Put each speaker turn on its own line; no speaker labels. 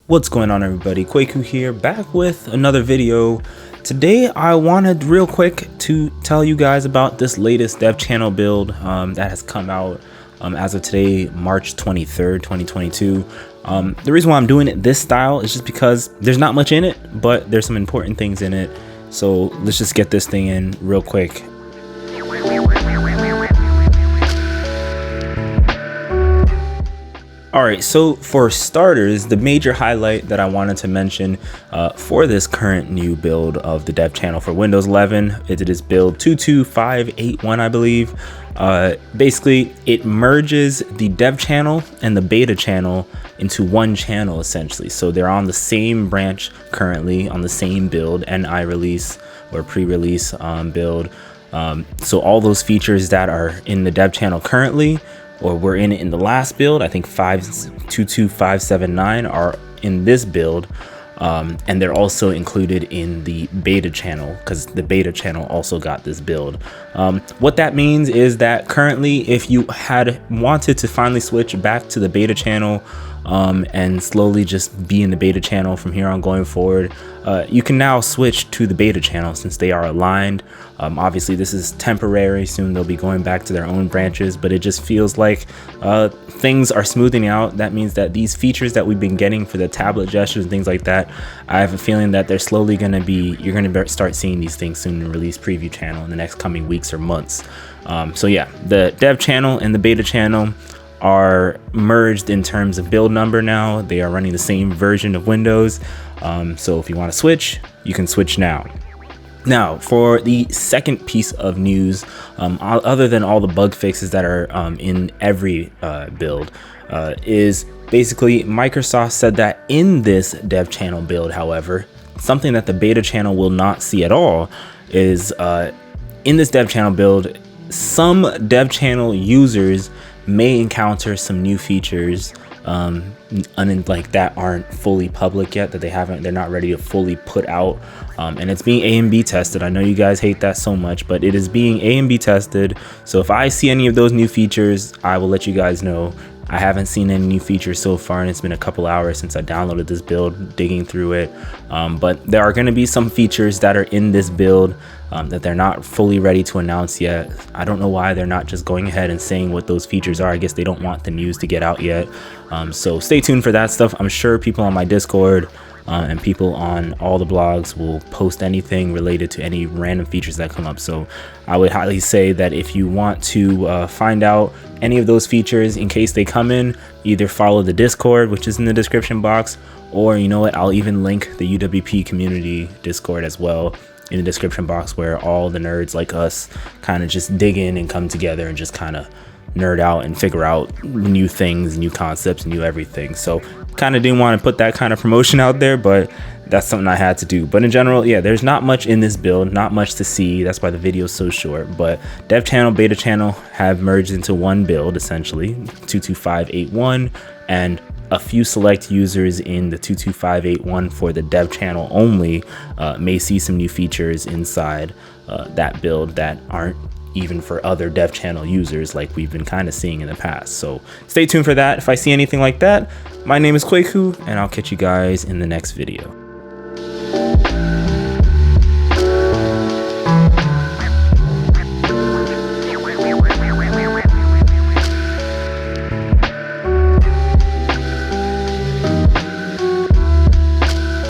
What's going on, everybody? Kwaku here, back with another video. Today I wanted real quick to tell you guys about this latest dev channel build that has come out as of today, March 23rd, 2022. The reason why I'm doing it this style is just because there's not much in it, but there's some important things in it. So let's just get this thing in real quick. Alright, so for starters, the major highlight that I wanted to mention for this current new build of the dev channel for Windows 11, it is build 22581, I believe. Basically, it merges the dev channel and the beta channel into one channel, essentially. So they're on the same branch currently, on the same build, NI release or pre-release build. So all those features that are in the dev channel currently, or were in the last build, I think 22579 are in this build, and they're also included in the beta channel because the beta channel also got this build. What that means is that currently, if you had wanted to finally switch back to the beta channel and slowly just be in the beta channel from here on going forward, you can now switch to the beta channel since they are aligned. Obviously this is temporary, soon they'll be going back to their own branches, but it just feels like things are smoothing out. That means that these features that we've been getting for the tablet gestures and things like that, I have a feeling that they're slowly going to be, you're going to start seeing these things soon in the release preview channel in the next coming weeks or months. So yeah, the dev channel and the beta channel are merged in terms of build number now. They are running the same version of Windows. So if you want to switch, you can switch now. Now, for the second piece of news, other than all the bug fixes that are in every build, is basically Microsoft said that in this dev channel build, however, something that the beta channel will not see at all is in this dev channel build, some dev channel users may encounter some new features like that aren't fully public yet, that they're not ready to fully put out, and it's being A and B tested. I know you guys hate that so much, but it is being A and B tested. So if I see any of those new features, I will let you guys know. I haven't seen any new features so far, and it's been a couple hours since I downloaded this build, digging through it, but there are going to be some features that are in this build that they're not fully ready to announce yet. I don't know why they're not just going ahead and saying what those features are. I guess they don't want the news to get out yet. So stay tuned for that stuff. I'm sure people on my Discord and people on all the blogs will post anything related to any random features that come up. So I would highly say that if you want to find out any of those features in case they come in, either follow the Discord, which is in the description box, or you know what, I'll even link the UWP community Discord as well in the description box, where all the nerds like us kind of just dig in and come together and just kind of nerd out and figure out new things, new concepts, new everything. So kind of didn't want to put that kind of promotion out there, but that's something I had to do. But in general, yeah, there's not much in this build, not much to see. That's why the video is so short. But dev channel, beta channel have merged into one build, essentially 22581, and a few select users in the 22581 for the dev channel only may see some new features inside that build that aren't even for other dev channel users like we've been kind of seeing in the past. So stay tuned for that. If I see anything like that, my name is Kwaku, and I'll catch you guys in the next video.